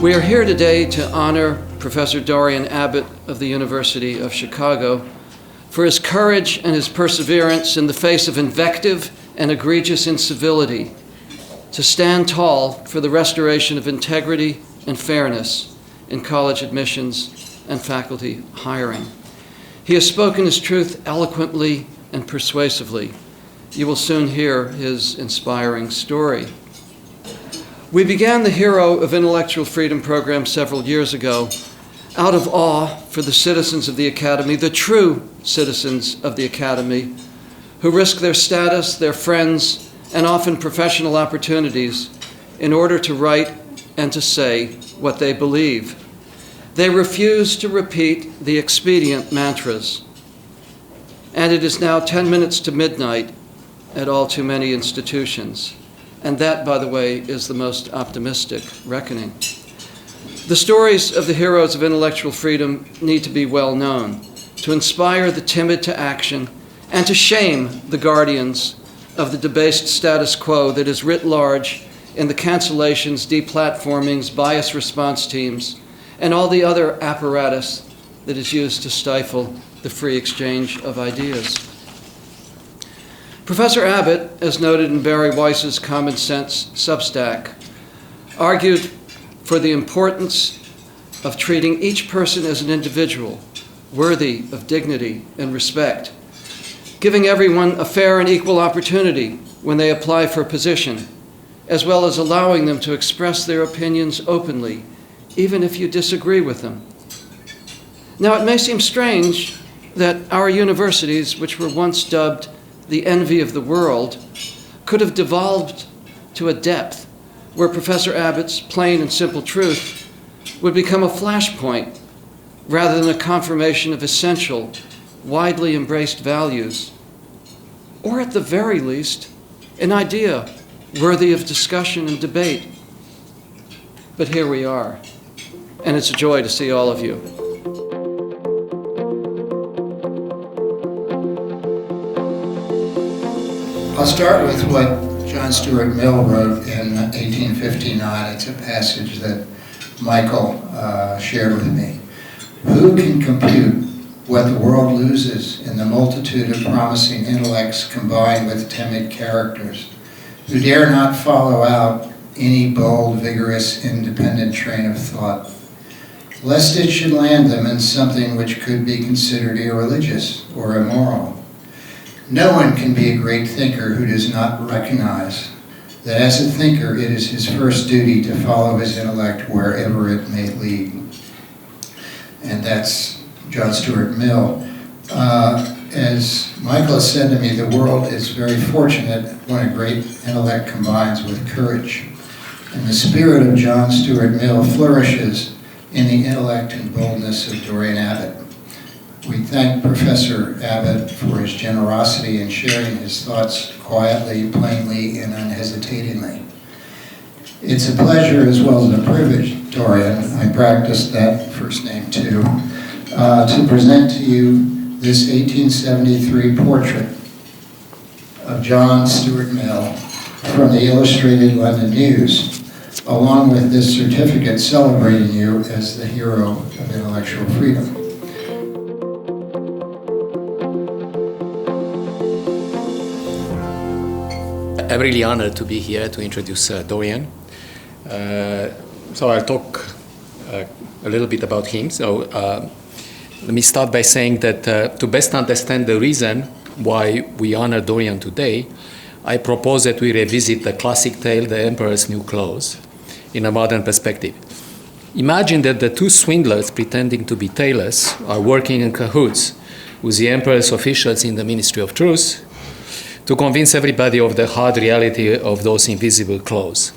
We are here today to honor Professor Dorian Abbot of the University of Chicago for his courage and his perseverance in the face of invective and egregious incivility, to stand tall for the restoration of integrity and fairness in college admissions and faculty hiring. He has spoken his truth eloquently and persuasively. You will soon hear his inspiring story. We began the Hero of Intellectual Freedom program several years ago out of awe for the citizens of the Academy, the true citizens of the Academy, who risk their status, their friends, and often professional opportunities in order to write and to say what they believe. They refuse to repeat the expedient mantras. And it is now 10 minutes to midnight at all too many institutions. And that, by the way, is the most optimistic reckoning. The stories of the heroes of intellectual freedom need to be well known, to inspire the timid to action, and to shame the guardians of the debased status quo that is writ large in the cancellations, deplatformings, bias response teams, and all the other apparatus that is used to stifle the free exchange of ideas. Professor Abbot, as noted in Barry Weiss's Common Sense Substack, argued for the importance of treating each person as an individual, worthy of dignity and respect, giving everyone a fair and equal opportunity when they apply for a position, as well as allowing them to express their opinions openly, even if you disagree with them. Now, it may seem strange that our universities, which were once dubbed the envy of the world, could have devolved to a depth where Professor Abbot's plain and simple truth would become a flashpoint rather than a confirmation of essential, widely embraced values, or at the very least, an idea worthy of discussion and debate. But here we are, and it's a joy to see all of you. I'll start with what John Stuart Mill wrote in 1859. It's a passage that Michael shared with me. Who can compute what the world loses in the multitude of promising intellects combined with timid characters, who dare not follow out any bold, vigorous, independent train of thought, lest it should land them in something which could be considered irreligious or immoral? No one can be a great thinker who does not recognize that as a thinker it is his first duty to follow his intellect wherever it may lead. And that's John Stuart Mill. As Michael has said to me, the world is very fortunate when a great intellect combines with courage. And the spirit of John Stuart Mill flourishes in the intellect and boldness of Dorian Abbot. We thank Professor Abbot for his generosity in sharing his thoughts quietly, plainly, and unhesitatingly. It's a pleasure as well as a privilege, Dorian, I practiced that first name too, to present to you this 1873 portrait of John Stuart Mill from the Illustrated London News, along with this certificate celebrating you as the hero of intellectual freedom. I'm really honored to be here to introduce Dorian. So I'll talk a little bit about him. So let me start by saying that to best understand the reason why we honor Dorian today, I propose that we revisit the classic tale, The Emperor's New Clothes, in a modern perspective. Imagine that the two swindlers pretending to be tailors are working in cahoots with the Emperor's officials in the Ministry of Truth to convince everybody of the hard reality of those invisible clothes.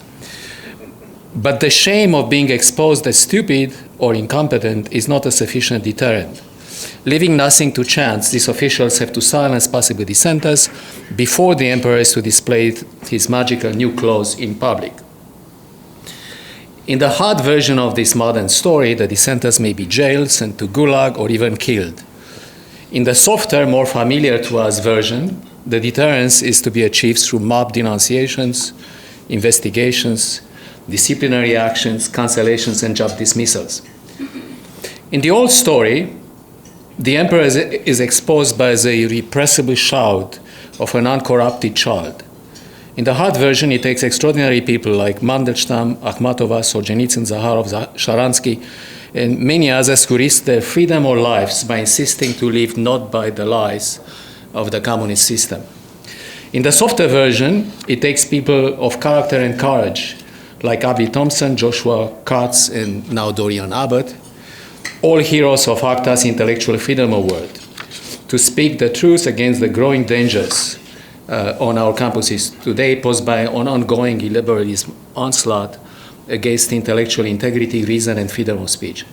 But the shame of being exposed as stupid or incompetent is not a sufficient deterrent. Leaving nothing to chance, these officials have to silence possible dissenters before the emperor is to display his magical new clothes in public. In the hard version of this modern story, the dissenters may be jailed, sent to gulag, or even killed. In the softer, more familiar to us version, the deterrence is to be achieved through mob denunciations, investigations, disciplinary actions, cancellations, and job dismissals. In the old story, the emperor is exposed by the irrepressible shout of an uncorrupted child. In the hard version, it takes extraordinary people like Mandelstam, Akhmatova, Solzhenitsyn, Zaharov, Sharansky, and many others who risk their freedom or lives by insisting to live not by the lies of the communist system. In the softer version, it takes people of character and courage, like Abby Thompson, Joshua Katz, and now Dorian Abbot, all heroes of ACTA's Intellectual Freedom Award, to speak the truth against the growing dangers on our campuses today posed by an ongoing illiberalism onslaught against intellectual integrity, reason, and freedom of speech.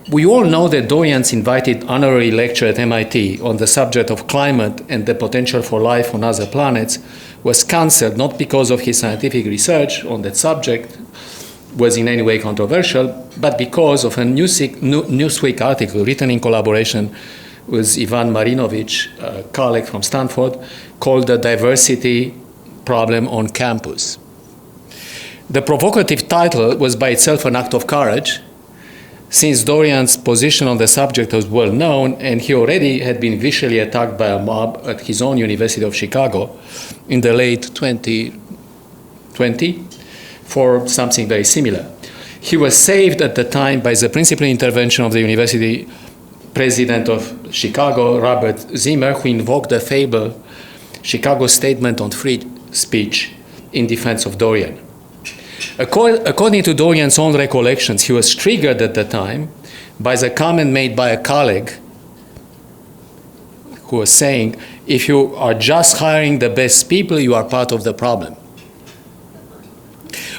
We all know that Dorian's invited honorary lecture at MIT on the subject of climate and the potential for life on other planets was cancelled not because of his scientific research on that subject was in any way controversial, but because of a Newsweek article written in collaboration with Ivan Marinovich, a colleague from Stanford, called The Diversity Problem on Campus. The provocative title was by itself an act of courage, since Dorian's position on the subject was well known and he already had been viciously attacked by a mob at his own University of Chicago in the late 2020 for something very similar. He was saved at the time by the principal intervention of the university president of Chicago, Robert Zimmer, who invoked the fabled Chicago Statement on Free Speech in defense of Dorian. According to Dorian's own recollections, he was triggered at the time by the comment made by a colleague who was saying, if you are just hiring the best people, you are part of the problem.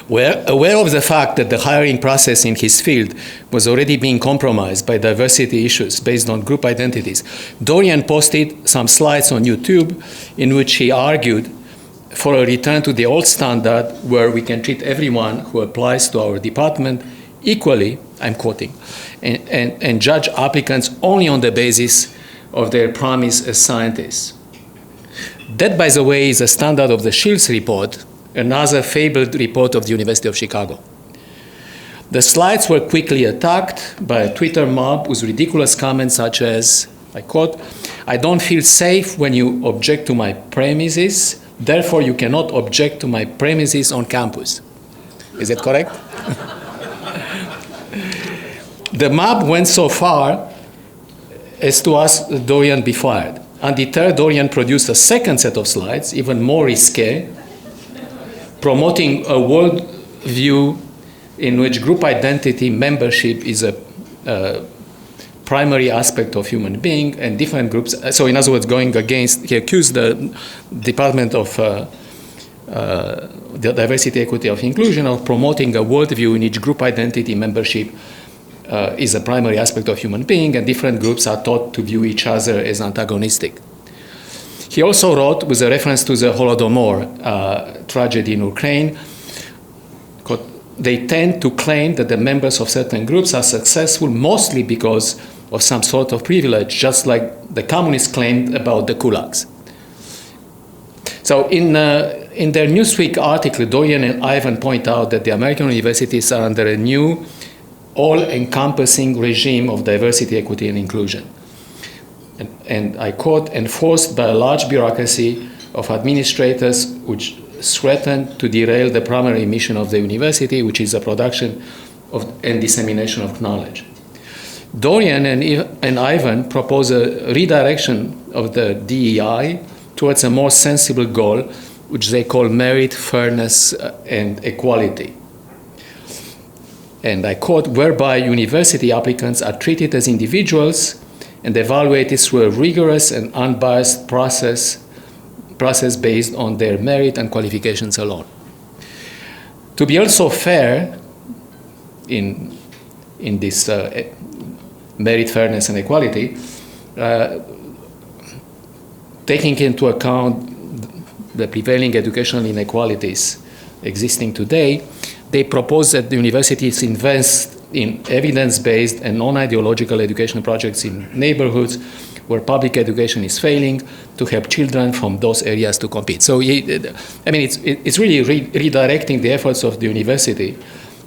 Aware of the fact that the hiring process in his field was already being compromised by diversity issues based on group identities, Dorian posted some slides on YouTube in which he argued for a return to the old standard where we can treat everyone who applies to our department equally, I'm quoting, and judge applicants only on the basis of their promise as scientists. That, by the way, is a standard of the Shields report, another fabled report of the University of Chicago. The slides were quickly attacked by a Twitter mob with ridiculous comments such as, I quote, "I don't feel safe when you object to my premises, therefore you cannot object to my premises on campus." Is that correct? The mob went so far as to ask Dorian be fired. Undeterred, Dorian produced a second set of slides, even more risque, promoting a world view in which group identity membership is a primary aspect of human being, and different groups, so in other words, going against, he accused the Department of the Diversity, Equity, of Inclusion of promoting a worldview in which group identity membership is a primary aspect of human being, and different groups are taught to view each other as antagonistic. He also wrote, with a reference to the Holodomor tragedy in Ukraine, they tend to claim that the members of certain groups are successful mostly because of some sort of privilege, just like the communists claimed about the kulaks. So in their Newsweek article, Dorian and Ivan point out that the American universities are under a new, all-encompassing regime of diversity, equity, and inclusion. And I quote, enforced by a large bureaucracy of administrators which threaten to derail the primary mission of the university, which is the production of and dissemination of knowledge. Dorian and Ivan propose a redirection of the DEI towards a more sensible goal, which they call merit, fairness, and equality. And I quote, whereby university applicants are treated as individuals and evaluated through a rigorous and unbiased process based on their merit and qualifications alone. To be also fair in this merit, fairness, and equality, taking into account the prevailing educational inequalities existing today, they propose that the universities invest in evidence-based and non-ideological education projects in neighborhoods where public education is failing, to help children from those areas to compete. So, it's really redirecting the efforts of the university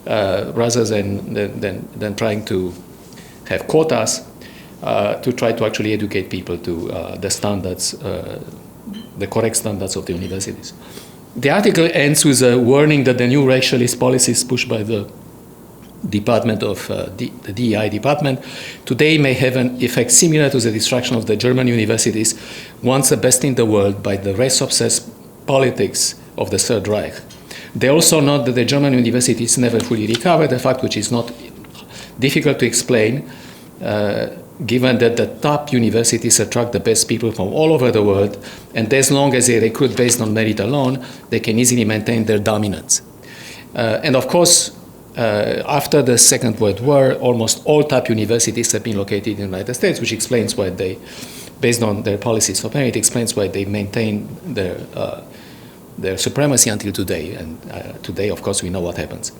rather than trying to have quotas to try to actually educate people to the standards, the correct standards of the universities. The article ends with a warning that the new racialist policies pushed by the department of the DEI department today may have an effect similar to the destruction of the German universities, once the best in the world, by the race-obsessed politics of the Third Reich. They also note that the German universities never fully recovered, a fact which is not difficult to explain, given that the top universities attract the best people from all over the world, and as long as they recruit based on merit alone, they can easily maintain their dominance. And of course, after the Second World War, almost all top universities have been located in the United States, which explains why they, based on their policies of merit, explains why they maintain their supremacy until today. And today, of course, we know what happens.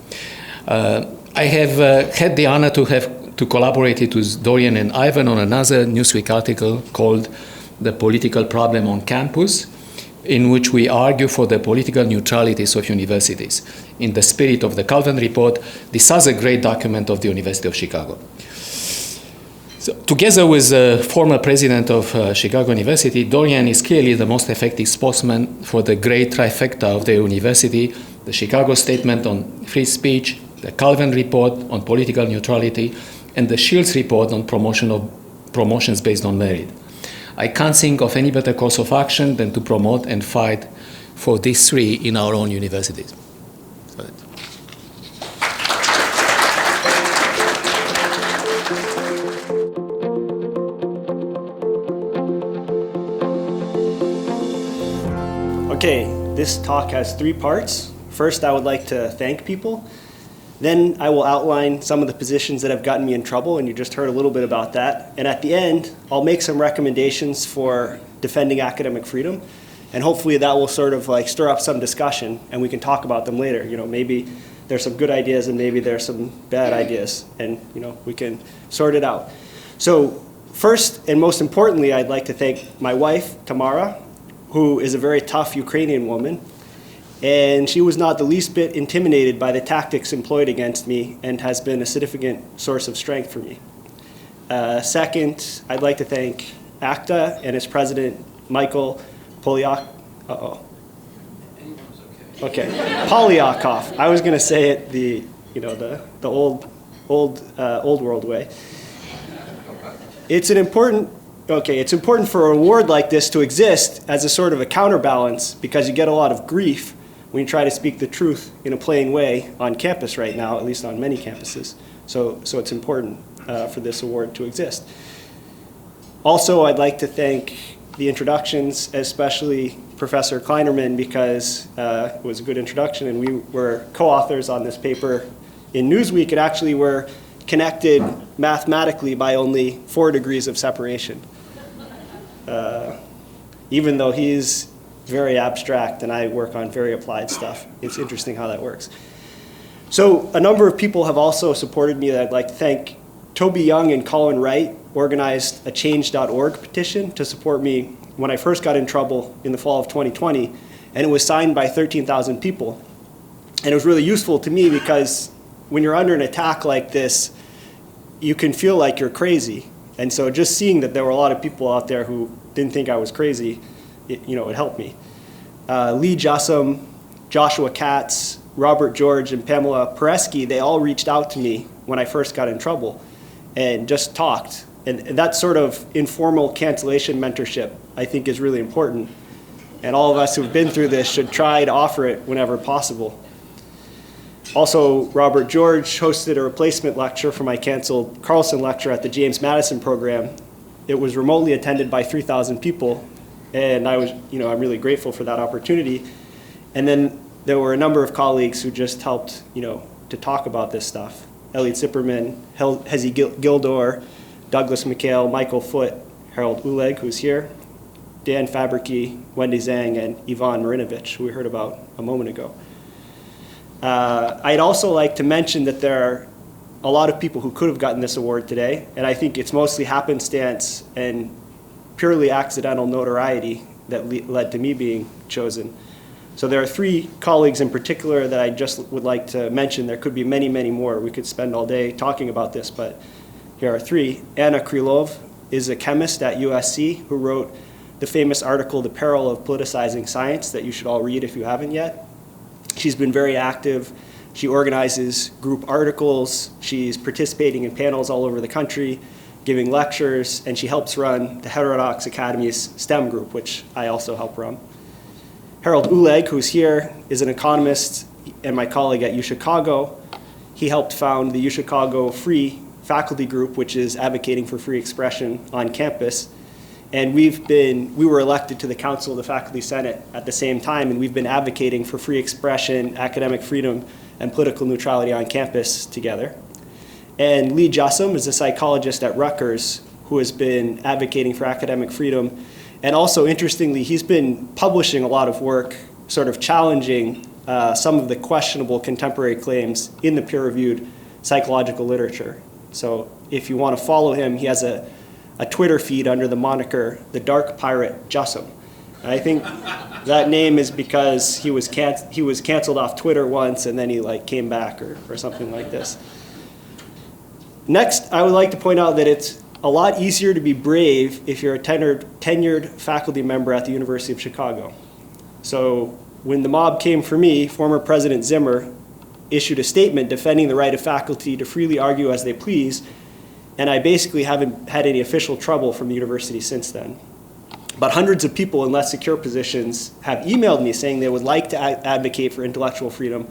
I have had the honor to collaborate with Dorian and Ivan on another Newsweek article called "The Political Problem on Campus," in which we argue for the political neutralities of universities. In the spirit of the Calvin Report, this is a great document of the University of Chicago. So, together with the former president of Chicago University, Dorian is clearly the most effective spokesman for the great trifecta of the university: the Chicago Statement on Free Speech, the Calvin Report on political neutrality, and the Shields Report on promotions based on merit. I can't think of any better course of action than to promote and fight for these three in our own universities. Okay, this talk has 3 parts. First, I would like to thank people. Then I will outline some of the positions that have gotten me in trouble, and you just heard a little bit about that. And at the end, I'll make some recommendations for defending academic freedom, and hopefully that will sort of like stir up some discussion, and we can talk about them later. You know, maybe there's some good ideas and maybe there's some bad ideas, and you know, we can sort it out. So first and most importantly, I'd like to thank my wife, Tamara, who is a very tough Ukrainian woman. And she was not the least bit intimidated by the tactics employed against me and has been a significant source of strength for me. Second, I'd like to thank ACTA and its president, Michael Poliakoff. Okay, Poliakoff. I was going to say it the old world way. It's important for an award like this to exist as a sort of a counterbalance, because you get a lot of grief when you try to speak the truth in a plain way on campus right now, at least on many campuses. So it's important for this award to exist. Also, I'd like to thank the introductions, especially Professor Klainerman, because it was a good introduction, and we were co-authors on this paper in Newsweek. It actually were connected mathematically by only 4 degrees of separation. Even though he's very abstract and I work on very applied stuff. It's interesting how that works. So a number of people have also supported me that I'd like to thank. Toby Young and Colin Wright organized a change.org petition to support me when I first got in trouble in the fall of 2020, and it was signed by 13,000 people. And it was really useful to me because when you're under an attack like this, you can feel like you're crazy. And so just seeing that there were a lot of people out there who didn't think I was crazy, it helped me. Lee Jussum, Joshua Katz, Robert George, and Pamela Peresky, they all reached out to me when I first got in trouble and just talked. And that sort of informal cancellation mentorship, I think, is really important. And all of us who've been through this should try to offer it whenever possible. Also, Robert George hosted a replacement lecture for my canceled Carlson lecture at the James Madison program. It was remotely attended by 3,000 people. And I'm really grateful for that opportunity. And then there were a number of colleagues who just helped, to talk about this stuff. Elliot Zipperman, Hezi Gildor, Douglas McHale, Michael Foote, Harold Uleg, who's here, Dan Fabrici, Wendy Zhang, and Ivan Marinovich, who we heard about a moment ago. I'd also like to mention that there are a lot of people who could have gotten this award today, and I think it's mostly happenstance and purely accidental notoriety that led to me being chosen. So there are 3 colleagues in particular that I just would like to mention. There could be many, many more. We could spend all day talking about this, but here are 3. Anna Krylov is a chemist at USC who wrote the famous article, The Peril of Politicizing Science, that you should all read if you haven't yet. She's been very active. She organizes group articles. She's participating in panels all over the country, giving lectures, and she helps run the Heterodox Academy's STEM group, which I also help run. Harold Uleg, who's here, is an economist and my colleague at UChicago. He helped found the UChicago Free faculty group, which is advocating for free expression on campus. And we were elected to the Council of the Faculty Senate at the same time, and we've been advocating for free expression, academic freedom, and political neutrality on campus together. And Lee Jussum is a psychologist at Rutgers who has been advocating for academic freedom. And also, interestingly, he's been publishing a lot of work sort of challenging some of the questionable contemporary claims in the peer-reviewed psychological literature. So if you want to follow him, he has a Twitter feed under the moniker The Dark Pirate Jussum. And I think that name is because he was canceled off Twitter once and then he came back or something like this. Next, I would like to point out that it's a lot easier to be brave if you're a tenured faculty member at the University of Chicago. So when the mob came for me, former President Zimmer issued a statement defending the right of faculty to freely argue as they please, and I basically haven't had any official trouble from the university since then. But hundreds of people in less secure positions have emailed me saying they would like to advocate for intellectual freedom,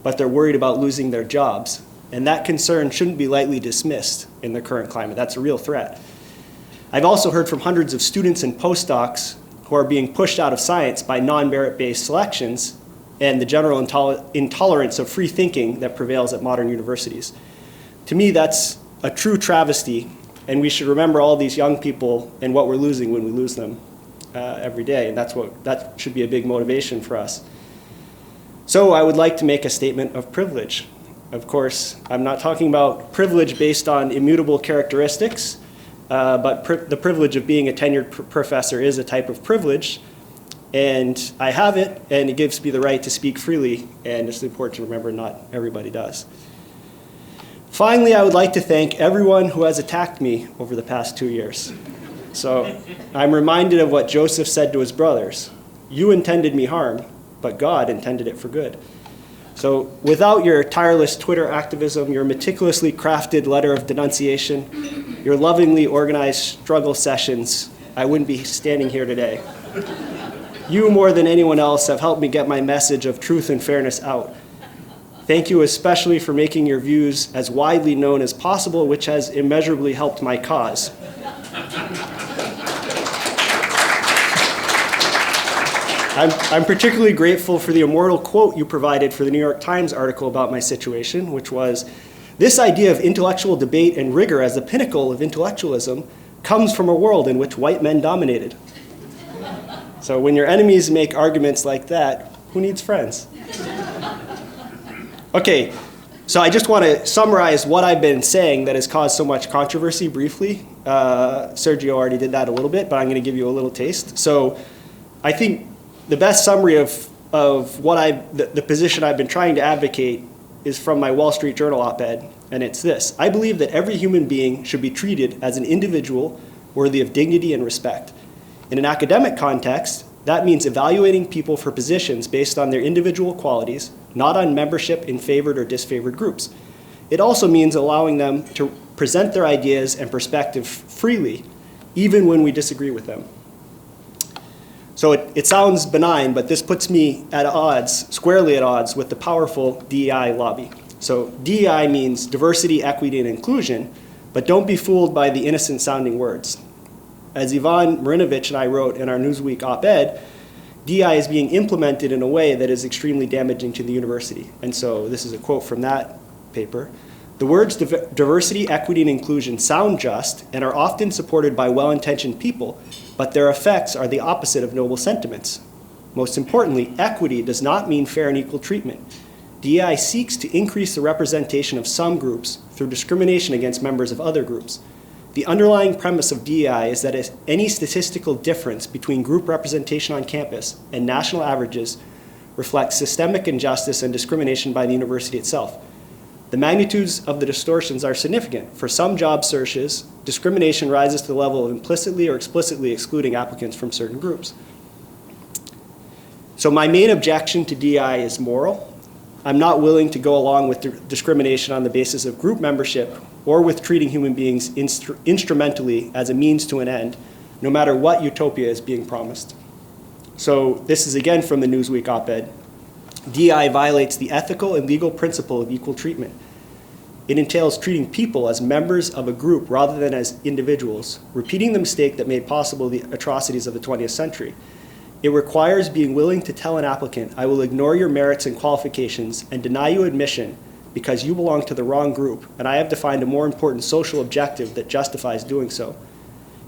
but they're worried about losing their jobs. And that concern shouldn't be lightly dismissed in the current climate. That's a real threat. I've also heard from hundreds of students and postdocs who are being pushed out of science by non-merit-based selections and the general intolerance of free thinking that prevails at modern universities. To me, that's a true travesty, and we should remember all these young people and what we're losing when we lose them every day, and that should be a big motivation for us. So I would like to make a statement of privilege. Of course, I'm not talking about privilege based on immutable characteristics, but the privilege of being a tenured professor is a type of privilege, and I have it, and it gives me the right to speak freely, and it's important to remember not everybody does. Finally, I would like to thank everyone who has attacked me over the past 2 years. So I'm reminded of what Joseph said to his brothers. You intended me harm, but God intended it for good. So without your tireless Twitter activism, your meticulously crafted letter of denunciation, your lovingly organized struggle sessions, I wouldn't be standing here today. You, more than anyone else, have helped me get my message of truth and fairness out. Thank you especially for making your views as widely known as possible, which has immeasurably helped my cause. I'm particularly grateful for the immortal quote you provided for the New York Times article about my situation, which was, "This idea of intellectual debate and rigor as the pinnacle of intellectualism comes from a world in which white men dominated." So when your enemies make arguments like that, who needs friends? Okay, so I just want to summarize what I've been saying that has caused so much controversy briefly. Sergio already did that a little bit, but I'm going to give you a little taste. So I think the best summary of the position I've been trying to advocate is from my Wall Street Journal op-ed, and it's this. I believe that every human being should be treated as an individual worthy of dignity and respect. In an academic context, that means evaluating people for positions based on their individual qualities, not on membership in favored or disfavored groups. It also means allowing them to present their ideas and perspective freely, even when we disagree with them. So it sounds benign, but this puts me at odds, squarely at odds, with the powerful DEI lobby. So DEI means diversity, equity, and inclusion, but don't be fooled by the innocent-sounding words. As Ivan Marinovich and I wrote in our Newsweek op-ed, DEI is being implemented in a way that is extremely damaging to the university. And so this is a quote from that paper. The words diversity, equity, and inclusion sound just and are often supported by well-intentioned people, but their effects are the opposite of noble sentiments. Most importantly, equity does not mean fair and equal treatment. DEI seeks to increase the representation of some groups through discrimination against members of other groups. The underlying premise of DEI is that any statistical difference between group representation on campus and national averages reflects systemic injustice and discrimination by the university itself. The magnitudes of the distortions are significant. For some job searches, discrimination rises to the level of implicitly or explicitly excluding applicants from certain groups. So my main objection to DEI is moral. I'm not willing to go along with discrimination on the basis of group membership or with treating human beings instrumentally as a means to an end, no matter what utopia is being promised. So this is again from the Newsweek op-ed. DEI violates the ethical and legal principle of equal treatment. It entails treating people as members of a group rather than as individuals, repeating the mistake that made possible the atrocities of the 20th century. It requires being willing to tell an applicant, I will ignore your merits and qualifications and deny you admission because you belong to the wrong group, and I have defined a more important social objective that justifies doing so.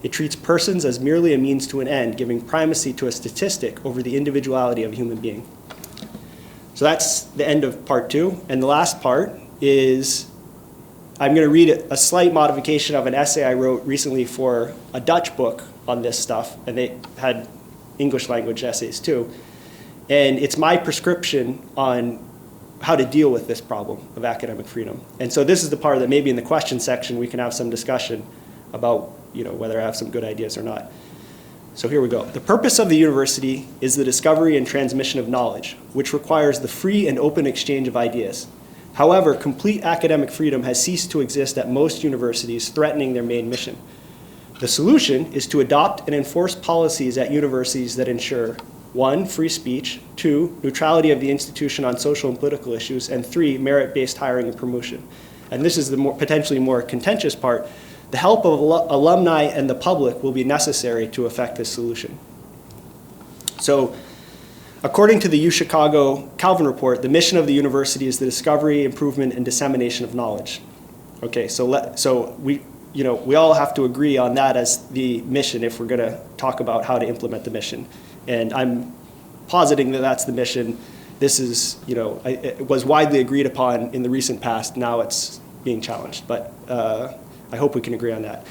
It treats persons as merely a means to an end, giving primacy to a statistic over the individuality of a human being. So that's the end of part 2. And the last part is, I'm going to read a slight modification of an essay I wrote recently for a Dutch book on this stuff, and they had English language essays too. And it's my prescription on how to deal with this problem of academic freedom. And so this is the part that maybe in the question section we can have some discussion about, whether I have some good ideas or not. So here we go. The purpose of the university is the discovery and transmission of knowledge, which requires the free and open exchange of ideas. However, complete academic freedom has ceased to exist at most universities, threatening their main mission. The solution is to adopt and enforce policies at universities that ensure 1, free speech, 2, neutrality of the institution on social and political issues, and 3, merit-based hiring and promotion. And this is the potentially more contentious part. The help of alumni and the public will be necessary to effect this solution. So, according to the UChicago Calvin Report, the mission of the university is the discovery, improvement, and dissemination of knowledge. Okay, so we all have to agree on that as the mission if we're going to talk about how to implement the mission. And I'm positing that that's the mission. This is, it was widely agreed upon in the recent past. Now it's being challenged, but I hope we can agree on that.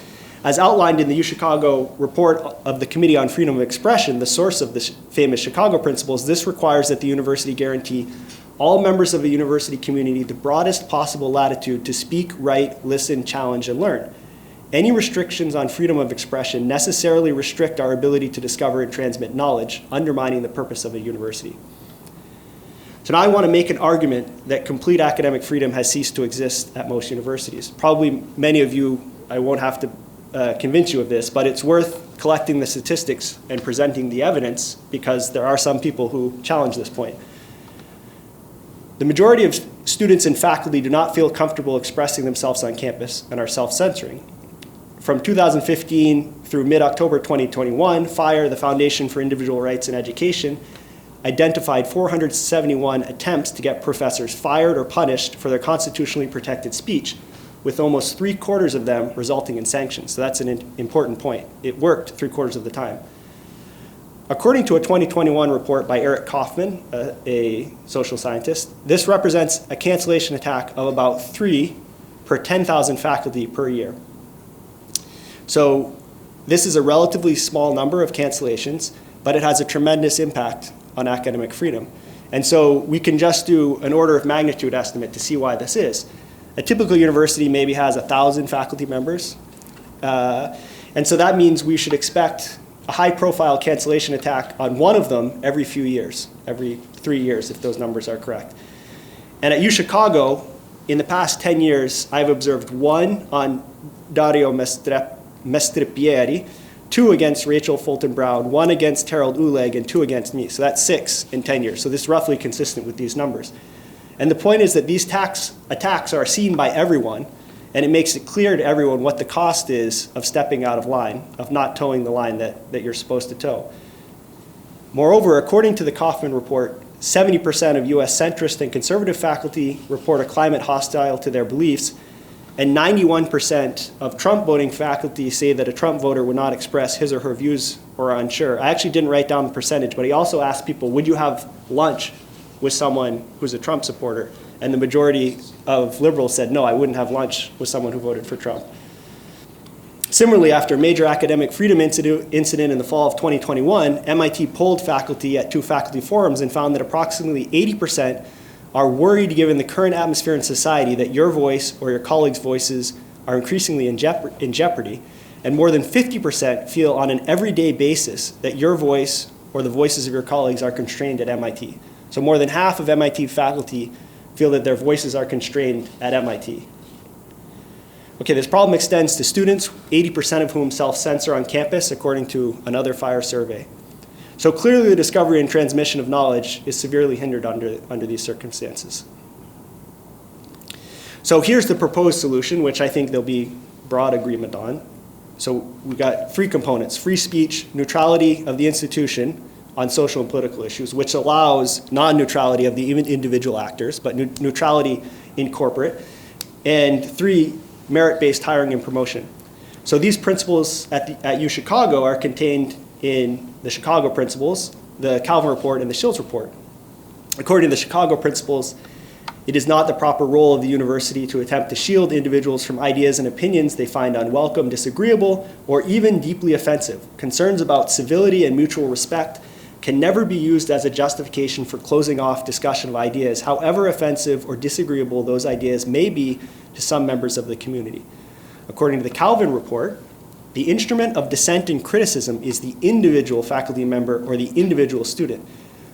As outlined in the UChicago report of the Committee on Freedom of Expression, the source of the famous Chicago principles, this requires that the university guarantee all members of the university community the broadest possible latitude to speak, write, listen, challenge, and learn. Any restrictions on freedom of expression necessarily restrict our ability to discover and transmit knowledge, undermining the purpose of a university. So now I want to make an argument that complete academic freedom has ceased to exist at most universities. Probably many of you, I won't have to convince you of this, but it's worth collecting the statistics and presenting the evidence because there are some people who challenge this point. The majority of students and faculty do not feel comfortable expressing themselves on campus and are self-censoring. From 2015 through mid-October 2021, FIRE, the Foundation for Individual Rights in Education, identified 471 attempts to get professors fired or punished for their constitutionally protected speech, with almost 3/4 of them resulting in sanctions. So that's an important point. It worked 3/4 of the time. According to a 2021 report by Eric Kaufman, a social scientist, this represents a cancellation attack of about 3 per 10,000 faculty per year. So this is a relatively small number of cancellations, but it has a tremendous impact on academic freedom. And so we can just do an order of magnitude estimate to see why this is. A typical university maybe has 1,000 faculty members. And so that means we should expect a high-profile cancellation attack on one of them every few years, every 3 years if those numbers are correct. And at UChicago, in the past 10 years, I've observed 1 on Dario Mestripieri, 2 against Rachel Fulton Brown, 1 against Harold Uleg, and 2 against me. So that's 6 in 10 years. So this is roughly consistent with these numbers. And the point is that these attacks are seen by everyone, and it makes it clear to everyone what the cost is of stepping out of line, of not towing the line that you're supposed to tow. Moreover, according to the Kaufman report, 70% of US centrist and conservative faculty report a climate hostile to their beliefs, and 91% of Trump voting faculty say that a Trump voter would not express his or her views or are unsure. I actually didn't write down the percentage, but he also asked people, would you have lunch with someone who's a Trump supporter. And the majority of liberals said, no, I wouldn't have lunch with someone who voted for Trump. Similarly, after a major academic freedom incident in the fall of 2021, MIT polled faculty at 2 faculty forums and found that approximately 80% are worried, given the current atmosphere in society, that your voice or your colleagues' voices are increasingly in jeopardy. And more than 50% feel on an everyday basis that your voice or the voices of your colleagues are constrained at MIT. So more than half of MIT faculty feel that their voices are constrained at MIT. Okay, this problem extends to students, 80% of whom self-censor on campus, according to another FIRE survey. So clearly the discovery and transmission of knowledge is severely hindered under these circumstances. So here's the proposed solution, which I think there'll be broad agreement on. So we got 3 components: free speech, neutrality of the institution on social and political issues, which allows non-neutrality of the individual actors, but neutrality in corporate, and 3, merit-based hiring and promotion. So these principles at UChicago are contained in the Chicago Principles, the Calvin Report, and the Shields Report. According to the Chicago Principles, it is not the proper role of the university to attempt to shield individuals from ideas and opinions they find unwelcome, disagreeable, or even deeply offensive. Concerns about civility and mutual respect can never be used as a justification for closing off discussion of ideas, however offensive or disagreeable those ideas may be to some members of the community. According to the Calvin Report, the instrument of dissent and criticism is the individual faculty member or the individual student.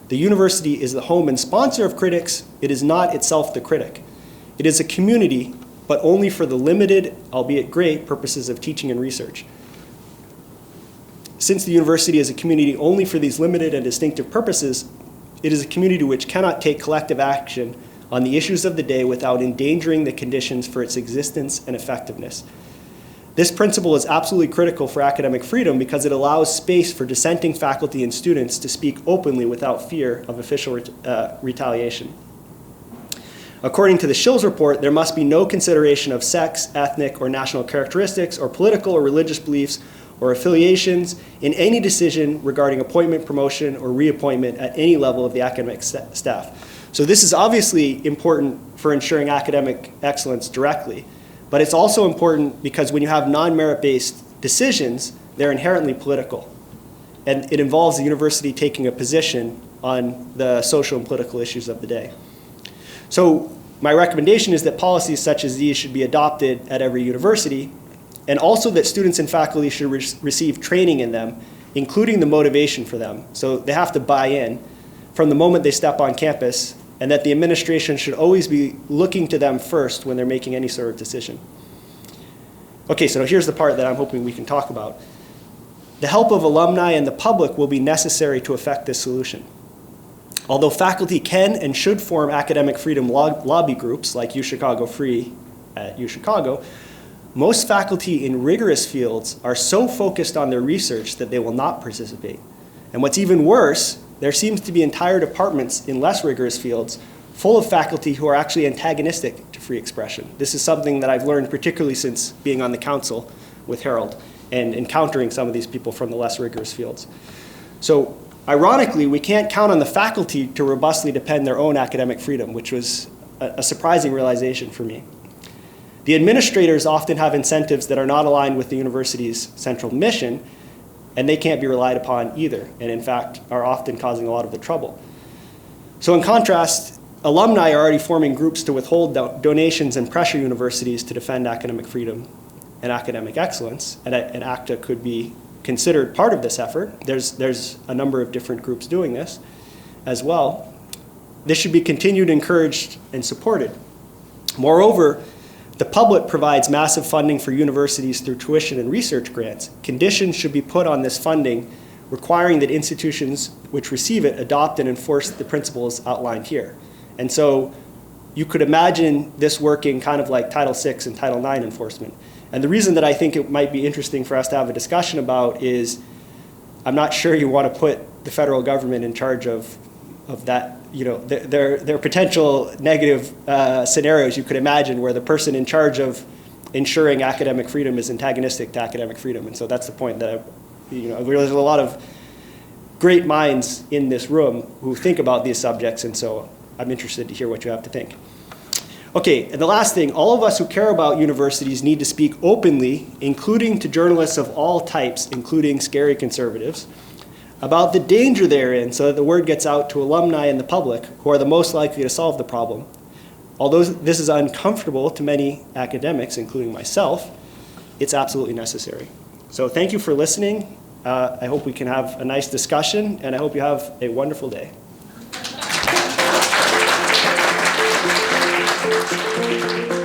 The university is the home and sponsor of critics. It is not itself the critic. It is a community, but only for the limited, albeit great, purposes of teaching and research. Since the university is a community only for these limited and distinctive purposes, it is a community which cannot take collective action on the issues of the day without endangering the conditions for its existence and effectiveness. This principle is absolutely critical for academic freedom because it allows space for dissenting faculty and students to speak openly without fear of official retaliation. According to the Shields Report, there must be no consideration of sex, ethnic, or national characteristics, or political or religious beliefs, or affiliations in any decision regarding appointment, promotion, or reappointment at any level of the academic staff. So this is obviously important for ensuring academic excellence directly, but it's also important because when you have non-merit-based decisions, they're inherently political. And it involves the university taking a position on the social and political issues of the day. So my recommendation is that policies such as these should be adopted at every university, and also that students and faculty should receive training in them, including the motivation for them. So they have to buy in from the moment they step on campus, and that the administration should always be looking to them first when they're making any sort of decision. Okay, so here's the part that I'm hoping we can talk about. The help of alumni and the public will be necessary to effect this solution. Although faculty can and should form academic freedom lobby groups like UChicago Free at UChicago, most faculty in rigorous fields are so focused on their research that they will not participate. And what's even worse, there seems to be entire departments in less rigorous fields full of faculty who are actually antagonistic to free expression. This is something that I've learned particularly since being on the council with Harold and encountering some of these people from the less rigorous fields. So ironically, we can't count on the faculty to robustly defend their own academic freedom, which was a surprising realization for me. The administrators often have incentives that are not aligned with the university's central mission, and they can't be relied upon either, and in fact are often causing a lot of the trouble. So in contrast, alumni are already forming groups to withhold donations and pressure universities to defend academic freedom and academic excellence, and ACTA could be considered part of this effort. There's a number of different groups doing this as well. This should be continued, encouraged, and supported. Moreover, the public provides massive funding for universities through tuition and research grants. Conditions should be put on this funding, requiring that institutions which receive it adopt and enforce the principles outlined here. And so you could imagine this working kind of like Title VI and Title IX enforcement. And the reason that I think it might be interesting for us to have a discussion about is I'm not sure you want to put the federal government in charge of that. You know, there are potential negative scenarios you could imagine where the person in charge of ensuring academic freedom is antagonistic to academic freedom. And so that's the point that, there's a lot of great minds in this room who think about these subjects. And so I'm interested to hear what you have to think. Okay, and the last thing, all of us who care about universities need to speak openly, including to journalists of all types, including scary conservatives, about the danger therein so that the word gets out to alumni and the public who are the most likely to solve the problem. Although this is uncomfortable to many academics, including myself, it's absolutely necessary. So thank you for listening. I hope we can have a nice discussion, and I hope you have a wonderful day. Thank you.